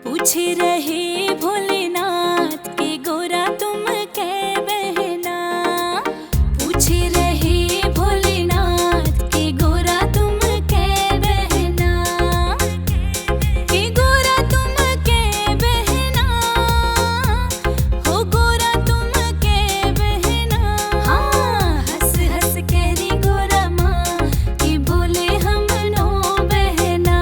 पूछ रहे भोलेनाथ के गोरा तुम कै बहना। पूछ रहे भोलेनाथ के गोरा तुम कै बहना। के गोरा तुम कै बहना। हो गोरा तुम कै बहना। हाँ हंस हंस कह री गोरा माँ कि बोले हम नो बहना।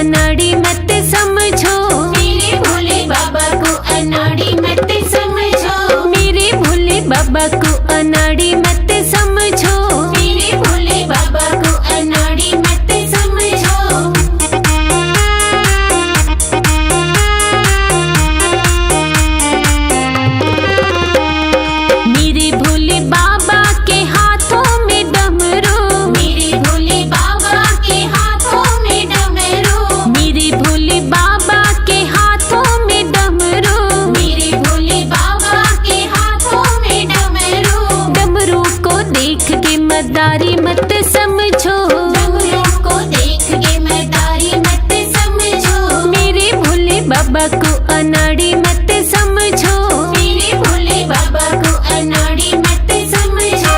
अनाड़ी मत समझो, मेरे भोले बाबा को अनाड़ी मत समझो, मेरे भोले बाबा को अनाड़ी मत समझो, मेरे भोले बाबा को अनाड़ी मत समझो। मेरे भोले बाबा के हाथों में डमरू, मेरे भोले बाबा के हाथों में डमरू, मेरे भोले बाबा के हाथों में डमरू, मेरे भोले बाबा के हाथों में डमरू। डमरू को देख के मदारी मत समझो, डमरू को देख के मदारी मत समझो, मेरे भोले बाबा को अनाड़ी मत समझो, मेरे भोले बाबा को अनाड़ी मत समझो।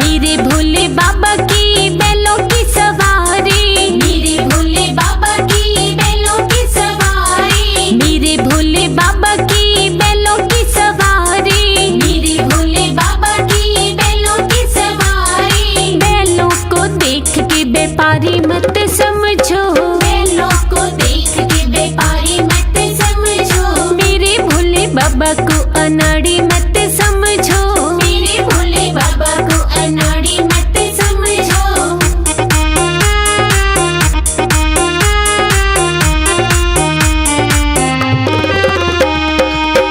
मेरे भोले बाबा की बैलों की सवारी, मेरे भोले बाबा की बैलों की सवारी, मेरे भोले बाबा की बैलों की सवारी, मेरे भोले बाबा की बैलों की सवारी। बैलों को देख के व्यापारी मत समझो, बैलों को देख के व्यापारी मत समझो, मेरे भोले बाबा को अनाड़ी मत समझो, मेरे भोले बाबा को अनाड़ी मत समझो।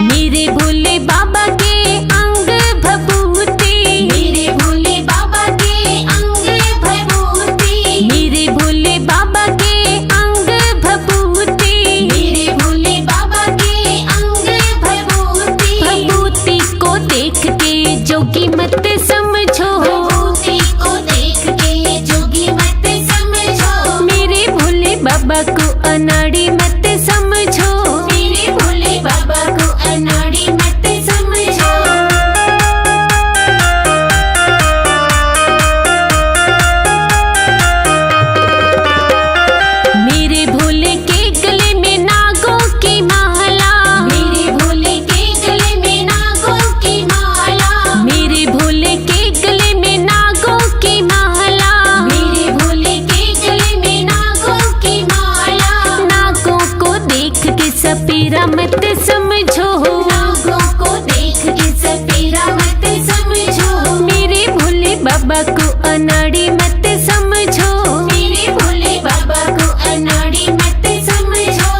मेरे भोले बाबा के अंग भभूति, मेरे भोले बाबा के अंग भभूति, मेरे भोले बाबा के अंग भभूति, मेरे भोले बाबा के अंग भभूति। भभूति को देख के जोगी मत समझो, भभूति को देख के जोगी मत समझो, मेरे भोले बाबा को अनाड़ी मत समझो, मेरे भोले बाबा को अनाड़ी मत समझो। मेरे भोले के गले में नागों की माला, मेरे भोले के गले में नागों की माला, मेरे भोले के गले में नागों की माला, मेरे भोले के गले में नागों की माला। नागों को देख के सपेरा मत समझो, नागों को देख के सपेरा मत समझो, मेरे भोले बाबा को अनाड़ी मत समझो, मेरे भोले बाबा को अनाड़ी मत समझो।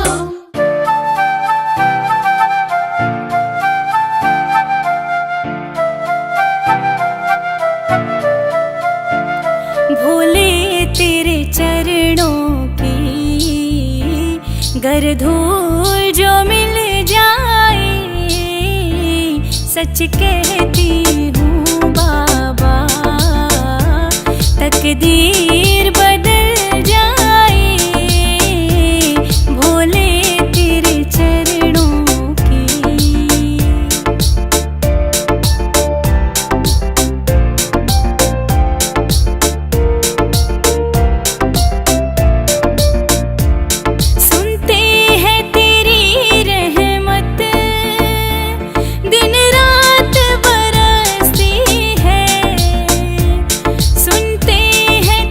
भोले तेरे चरणों की गर धूल जो मिल जाए, सच कहती हूँ बाबा तकदीर बदल जाए, भोले तेरे चरणों की। सुनते हैं तेरी रहमत दिन रात बरसती है, सुनते हैं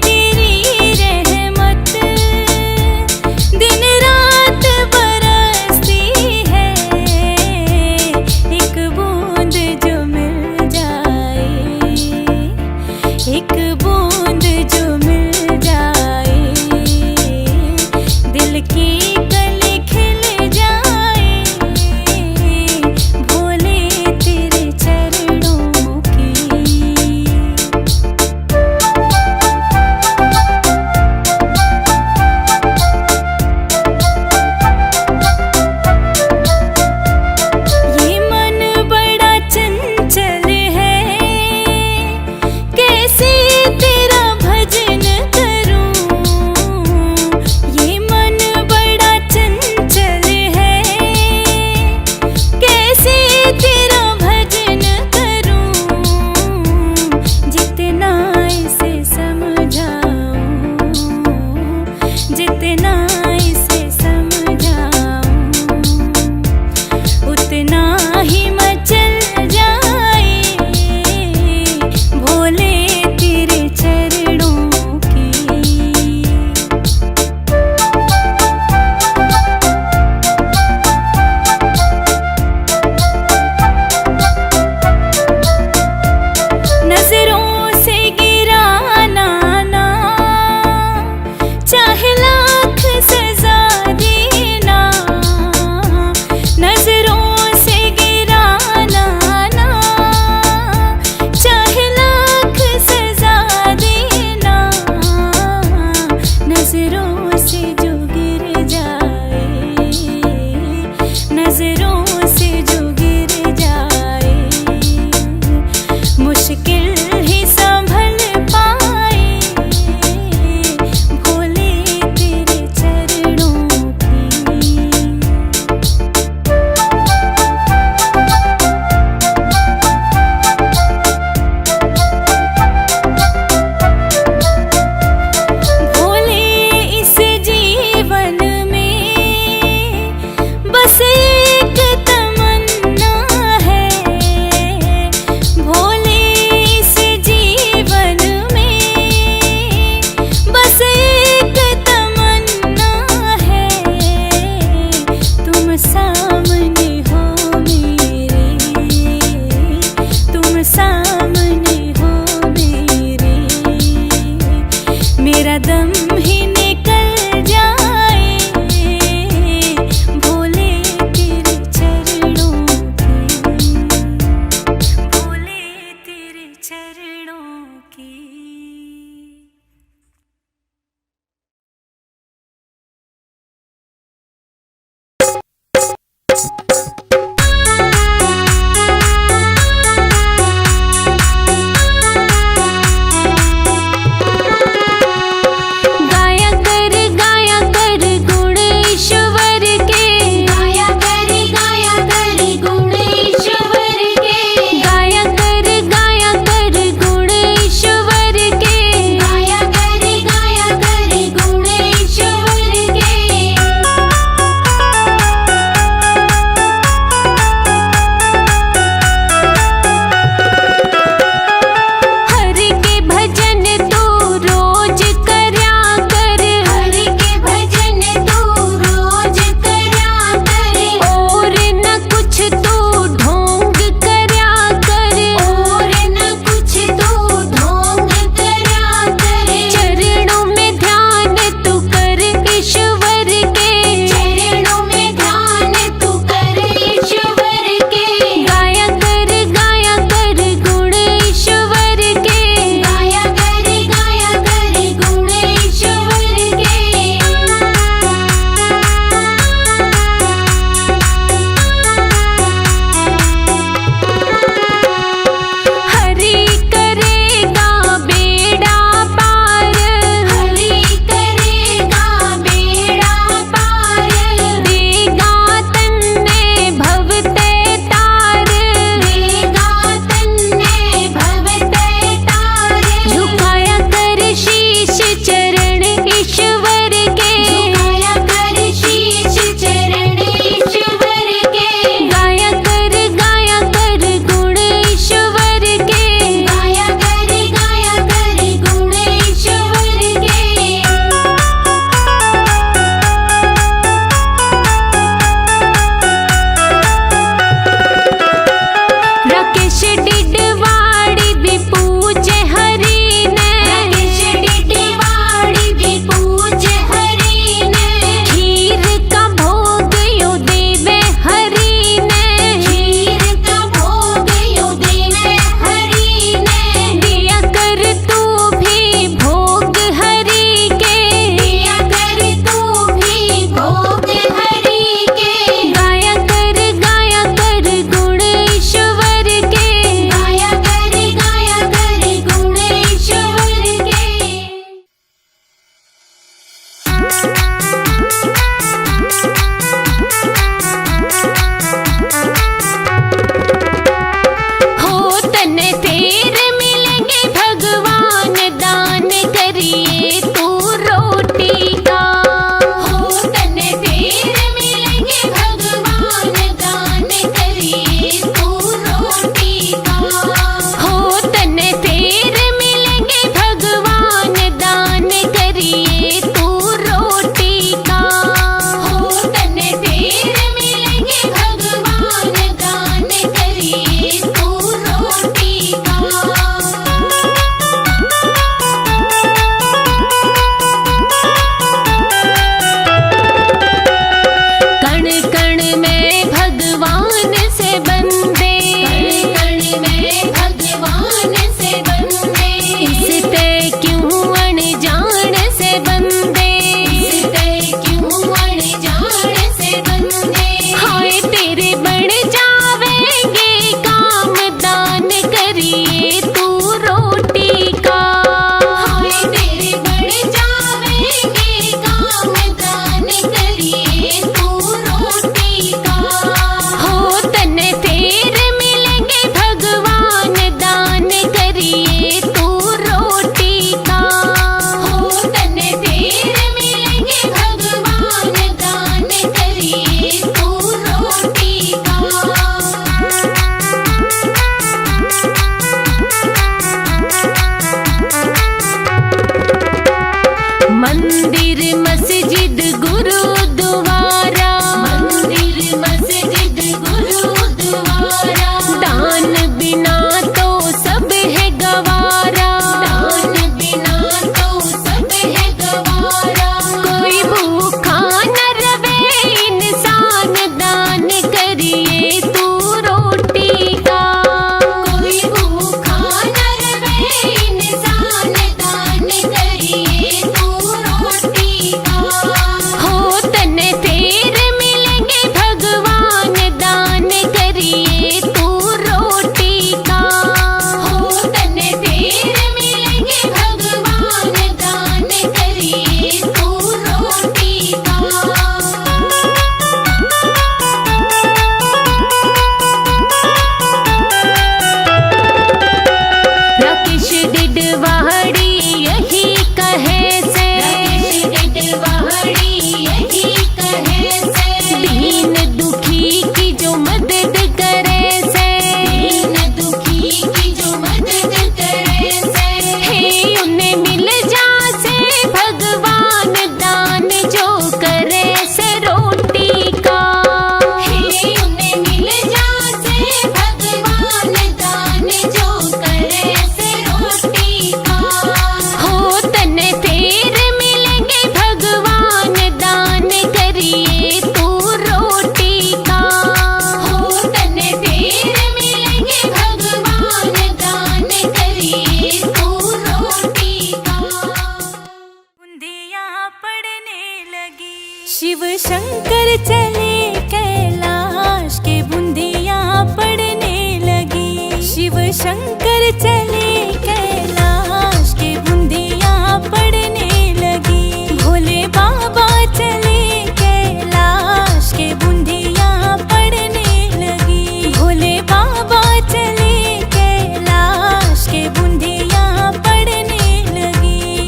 शंकर चले कैलाश के बूंदिया पड़ने लगी। भोले बाबा चले कैलाश के बूंदिया पड़ने लगी। भोले बाबा चले कैलाश के बूंदिया पड़ने लगी।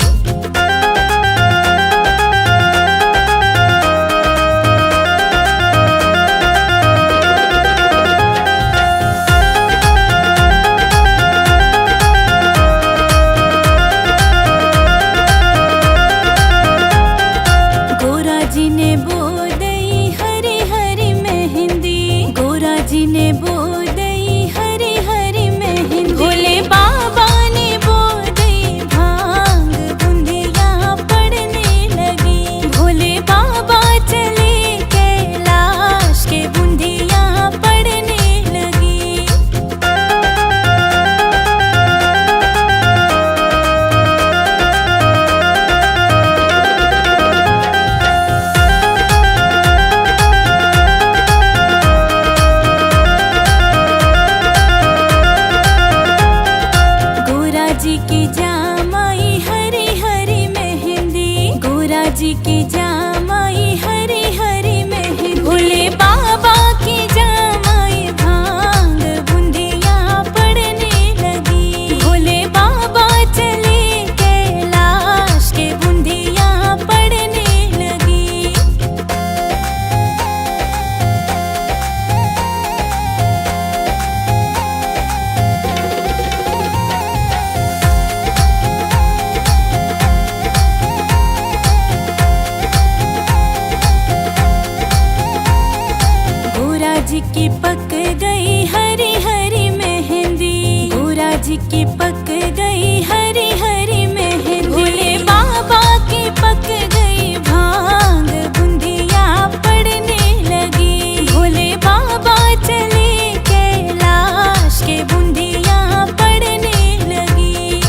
गोरा जी ने बोदई हरी हरी मेहंदी। गोरा जी ने बोदई हरी हरी मेहंदी। भोले बाबा ने बोदई भांग बूंदिया पड़ने लगी। भोले बाबा चले कैलाश के बूंदिया पड़ने लगी। गोरा जी की जामाई हरी हरी मेहंदी। गोरा जी की जामाई हरी हरी मेहंदी। भोले बाबा की जामाई भांग बूंदिया पड़ने लगी। भोले बाबा चले कैलाश के बूंदिया पड़ने लगी। गोरा जी की पक गई हरी हरी मेहंदी। गोरा जी की पक गई हरी हरी मेहंदी। भोले बाबा की पक गई भांग बूंदिया पड़ने लगी। भोले बाबा चले कैलाश के बूंदिया पड़ने लगी।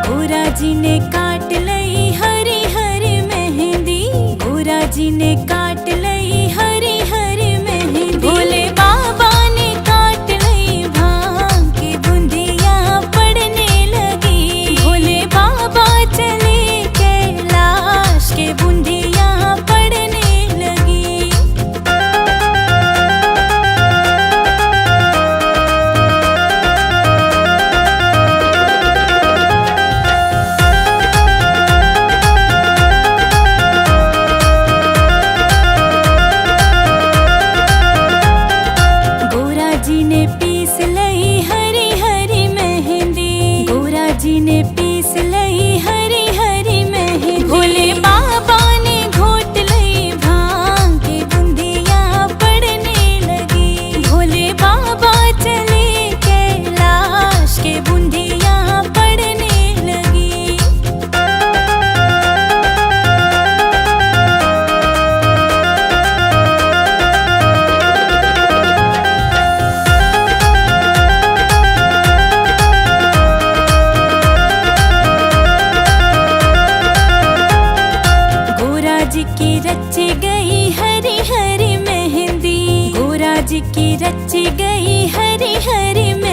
गोरा जी ने काट लई हरी हरी मेहंदी। गोरा जी ने काट लई हरी हरी मेहंदी। भोले बाबा ने काट लई भांग की बूंदिया पड़ने लगी। भोले बाबा चले कैलाश के बूंदिया पड़ने लगी। गोरा जी ने पीस लई हरी हरी मेहंदी। गोरा जी ने पीस लई हरी हरी मेहंदी। भोले बाबा ने घोट लई भांग की बूंदिया पड़ने लगी। भोले बाबा चले कैलाश के बूंदिया पड़ने लगी। गोरा जी की रची गई हरी हरी मेहंदी। गोरा जी की रची गई हरी हरी मेहंदी।